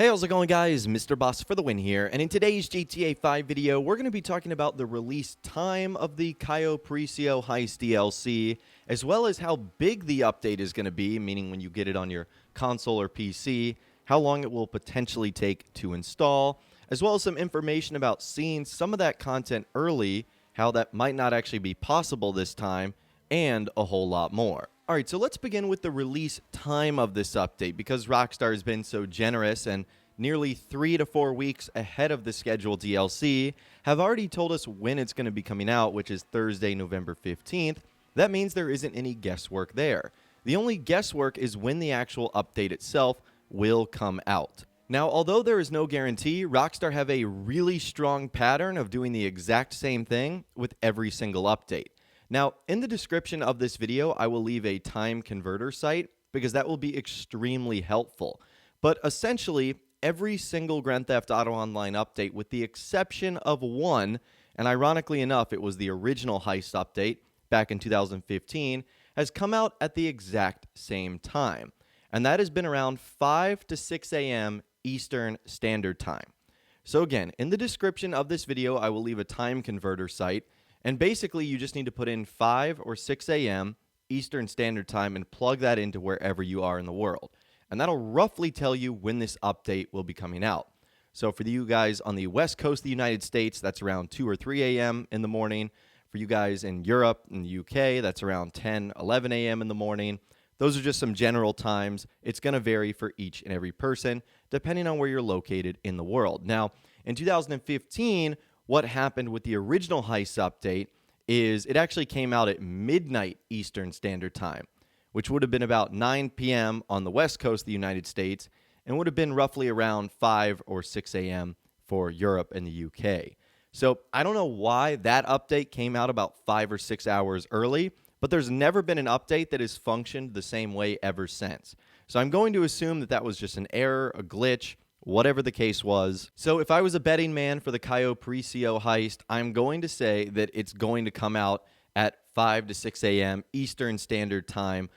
Hey, how's it going, guys? Mr. Boss for the win here, and in today's GTA 5 video, we're going to be talking about the release time of the Cayo Perico Heist DLC, as well as how big the update is going to be, meaning when you get it on your console or PC, how long it will potentially take to install, as well as some information about seeing some of that content early, how that might not actually be possible this time, and a whole lot more. Alright, so let's begin with the release time of this update, because Rockstar has been so generous and nearly 3 to 4 weeks ahead of the scheduled DLC have already told us when it's going to be coming out, which is Thursday, November 15th. That means there isn't any guesswork there. The only guesswork is when the actual update itself will come out. Now, although there is no guarantee, Rockstar have a really strong pattern of doing the exact same thing with every single update. Now, in the description of this video, I will leave a time converter site because that will be extremely helpful. But essentially, every single Grand Theft Auto Online update, with the exception of one, and ironically enough, it was the original Heist update back in 2015, has come out at the exact same time. And that has been around 5 to 6 a.m. Eastern Standard Time. So again, in the description of this video, I will leave a time converter site. And basically, you just need to put in 5 or 6 a.m. Eastern Standard Time and plug that into wherever you are in the world. And that'll roughly tell you when this update will be coming out. So for you guys on the west coast of the United States, that's around 2 or 3 a.m. in the morning. For you guys in Europe and the UK, that's around 10, 11 a.m. in the morning. Those are just some general times. It's going to vary for each and every person, depending on where you're located in the world. Now, in 2015, what happened with the original Heist update is it actually came out at midnight Eastern Standard Time, which would have been about 9 p.m. on the west coast of the United States and would have been roughly around 5 or 6 a.m. for Europe and the UK. So I don't know why that update came out about 5 or 6 hours early, but there's never been an update that has functioned the same way ever since. So I'm going to assume that that was just an error, a glitch, whatever the case was. So if I was a betting man for the Cayo Perico Heist, I'm going to say that it's going to come out at 5 to 6 a.m. Eastern Standard Time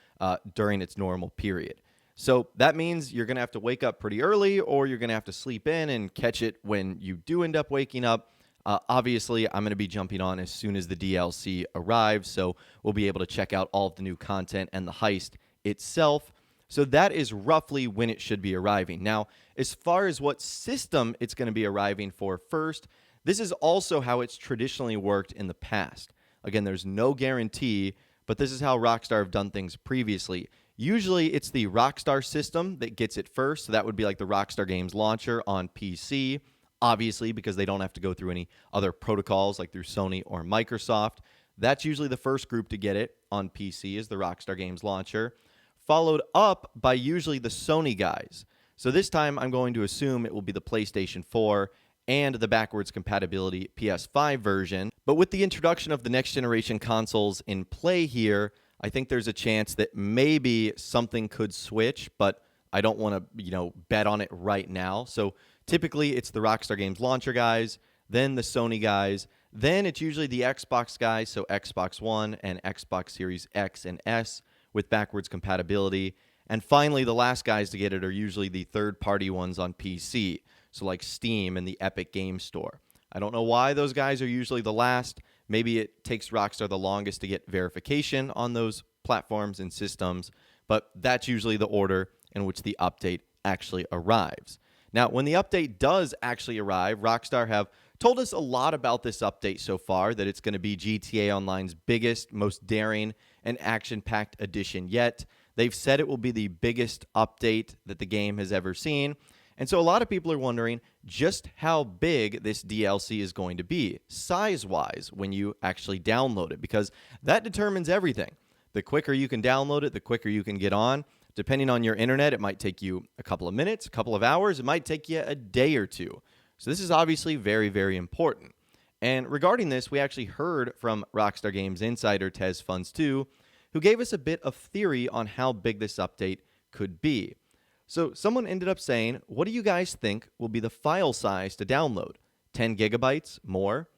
during its normal period. So that means you're going to have to wake up pretty early, or you're going to have to sleep in and catch it when you do end up waking up. Obviously, I'm going to be jumping on as soon as the DLC arrives, so we'll be able to check out all of the new content and the heist itself. So that is roughly when it should be arriving. Now, as far as what system it's going to be arriving for first, this is also how it's traditionally worked in the past. Again, there's no guarantee, but this is how Rockstar have done things previously. Usually, it's the Rockstar system that gets it first, so that would be like the Rockstar Games launcher on PC, obviously, because they don't have to go through any other protocols like through Sony or Microsoft. That's usually the first group to get it on PC, is the Rockstar Games launcher, followed up by usually the Sony guys. So this time, I'm going to assume it will be the PlayStation 4 and the backwards compatibility PS5 version. But with the introduction of the next generation consoles in play here, I think there's a chance that maybe something could switch, but I don't want to, bet on it right now. So typically, it's the Rockstar Games launcher guys, then the Sony guys, then it's usually the Xbox guys, so Xbox One and Xbox Series X and S, with backwards compatibility. And finally, the last guys to get it are usually the third-party ones on PC, so like Steam and the Epic Game Store. I don't know why those guys are usually the last. Maybe it takes Rockstar the longest to get verification on those platforms and systems, but that's usually the order in which the update actually arrives. Now, when the update does actually arrive, Rockstar have told us a lot about this update so far, that it's going to be GTA Online's biggest, most daring, and action-packed edition yet. They've said it will be the biggest update that the game has ever seen. And so a lot of people are wondering just how big this DLC is going to be, size-wise, when you actually download it, because that determines everything. The quicker you can download it, the quicker you can get on. Depending on your internet, it might take you a couple of minutes, a couple of hours. It might take you a day or two. So this is obviously very, very important. And regarding this, we actually heard from Rockstar Games insider Tez Funds 2, who gave us a bit of theory on how big this update could be. So someone ended up saying, what do you guys think will be the file size to download? 10 gigabytes? More?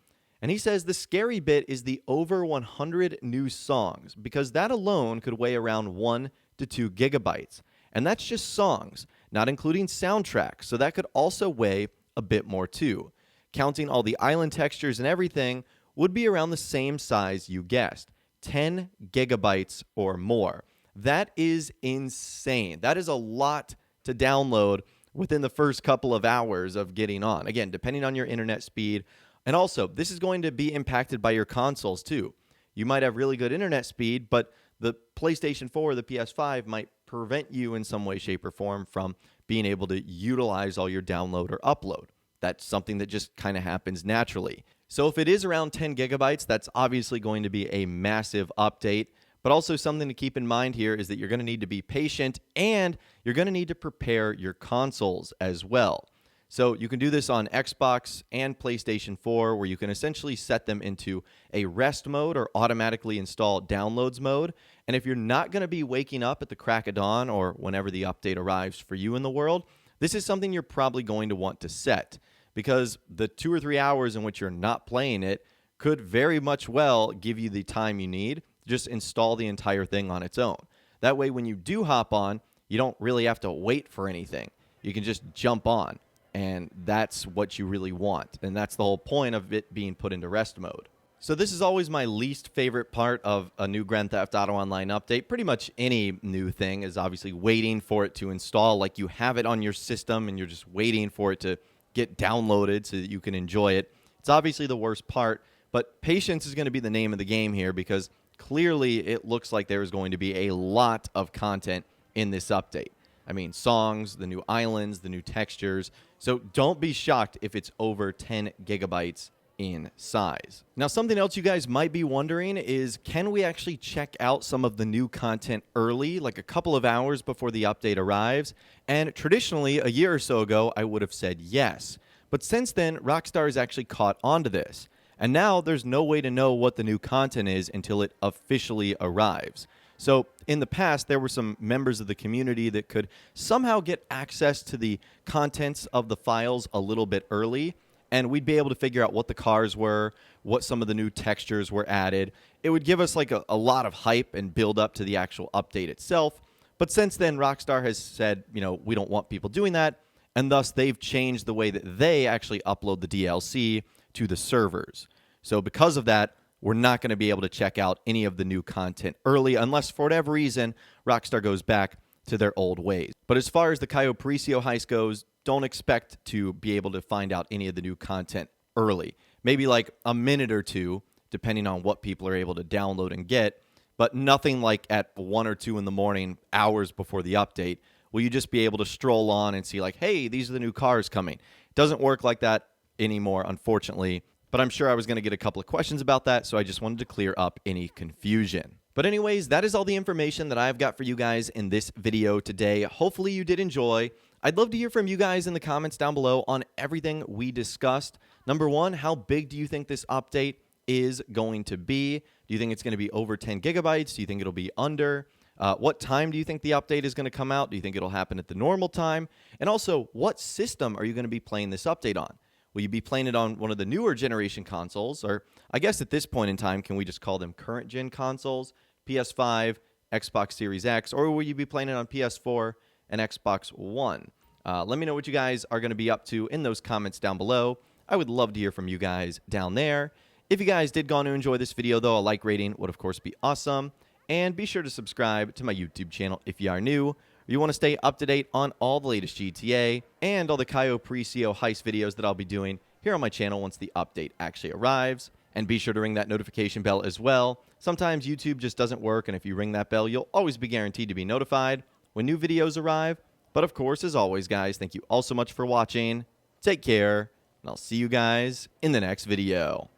And he says the scary bit is the over 100 new songs, because that alone could weigh around 1 to 2 gigabytes. And that's just songs. not including soundtracks, so that could also weigh a bit more too. Counting all the island textures and everything would be around the same size you guessed, 10 gigabytes or more. That is insane. That is a lot to download within the first couple of hours of getting on. Again, depending on your internet speed. And also, this is going to be impacted by your consoles too. You might have really good internet speed, but the PlayStation 4 or the PS5 might prevent you in some way, shape, or form from being able to utilize all your download or upload. That's something that just kind of happens naturally. So if it is around 10 gigabytes, that's obviously going to be a massive update. But also something to keep in mind here is that you're going to need to be patient and you're going to need to prepare your consoles as well. So you can do this on Xbox and PlayStation 4, where you can essentially set them into a rest mode or automatically install downloads mode. And if you're not going to be waking up at the crack of dawn or whenever the update arrives for you in the world, this is something you're probably going to want to set, because the 2 or 3 hours in which you're not playing it could very much well give you the time you need to just install the entire thing on its own. That way, when you do hop on, you don't really have to wait for anything. You can just jump on. And that's what you really want. And that's the whole point of it being put into rest mode. So this is always my least favorite part of a new Grand Theft Auto Online update. Pretty much any new thing is obviously waiting for it to install. Like you have it on your system and you're just waiting for it to get downloaded so that you can enjoy it. It's obviously the worst part. But patience is going to be the name of the game here, because clearly it looks like there is going to be a lot of content in this update. I mean, songs, the new islands, the new textures. So don't be shocked if it's over 10 gigabytes in size. Now, something else you guys might be wondering is, can we actually check out some of the new content early, like a couple of hours before the update arrives? And traditionally, a year or so ago, I would have said yes. But since then, Rockstar has actually caught on to this. And now there's no way to know what the new content is until it officially arrives. So in the past, there were some members of the community that could somehow get access to the contents of the files a little bit early, and we'd be able to figure out what the cars were, what some of the new textures were added. It would give us like a lot of hype and build up to the actual update itself. But since then, Rockstar has said, we don't want people doing that, and thus they've changed the way that they actually upload the DLC to the servers. So because of that, we're not going to be able to check out any of the new content early unless, for whatever reason, Rockstar goes back to their old ways. But as far as the Cayo Perico Heist goes, don't expect to be able to find out any of the new content early. Maybe like a minute or two, depending on what people are able to download and get, but nothing like at 1 or 2 in the morning, hours before the update, will you just be able to stroll on and see like, hey, these are the new cars coming. It doesn't work like that anymore, unfortunately. But I'm sure I was going to get a couple of questions about that, so I just wanted to clear up any confusion. But anyways, that is all the information that I've got for you guys in this video today. Hopefully you did enjoy. I'd love to hear from you guys in the comments down below on everything we discussed. Number one, how big do you think this update is going to be? Do you think it's going to be over 10 gigabytes? Do you think it'll be under? What time do you think the update is going to come out? Do you think it'll happen at the normal time? And also, what system are you going to be playing this update on? Will you be playing it on one of the newer generation consoles? Or I guess at this point in time, can we just call them current gen consoles? PS5, Xbox Series X, or will you be playing it on PS4 and Xbox One? Let me know what you guys are going to be up to in those comments down below. I would love to hear from you guys down there. If you guys did go on to enjoy this video, though, a like rating would, of course, be awesome. And be sure to subscribe to my YouTube channel if you are new. You want to stay up to date on all the latest GTA and all the Cayo Perico Heist videos that I'll be doing here on my channel once the update actually arrives. And be sure to ring that notification bell as well. Sometimes YouTube just doesn't work, and if you ring that bell, you'll always be guaranteed to be notified when new videos arrive. But of course, as always, guys, thank you all so much for watching. Take care, and I'll see you guys in the next video.